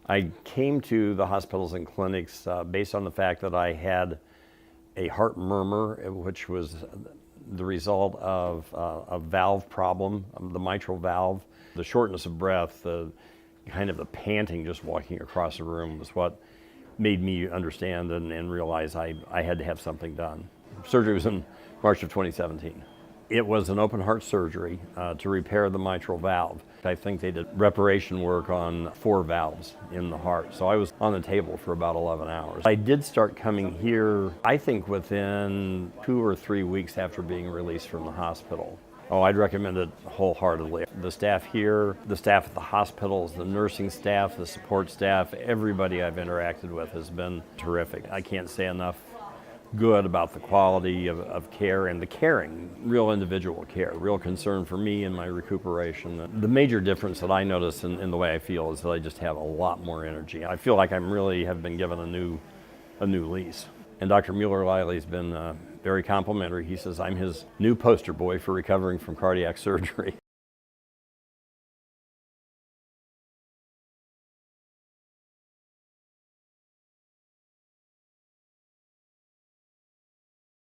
I came to the hospitals and clinics based on the fact that I had a heart murmur, which was the result of a valve problem, the mitral valve. The shortness of breath, the kind of the panting just walking across the room was what made me understand and realize I had to have something done. Surgery was in March of 2017. It was an open heart surgery to repair the mitral valve. I think they did reparation work on 4 valves in the heart. So I was on the table for about 11 hours. I did start coming here, I think within 2 or 3 weeks after being released from the hospital. Oh, I'd recommend it wholeheartedly. The staff here, the staff at the hospitals, the nursing staff, the support staff, everybody I've interacted with has been terrific. I can't say enough good about the quality of care and the caring, real individual care, real concern for me and my recuperation. The major difference that I notice in the way I feel is that I just have a lot more energy. I feel like I'm really have been given a new lease. And Dr. Mueller-Liley's been very complimentary. He says I'm his new poster boy for recovering from cardiac surgery.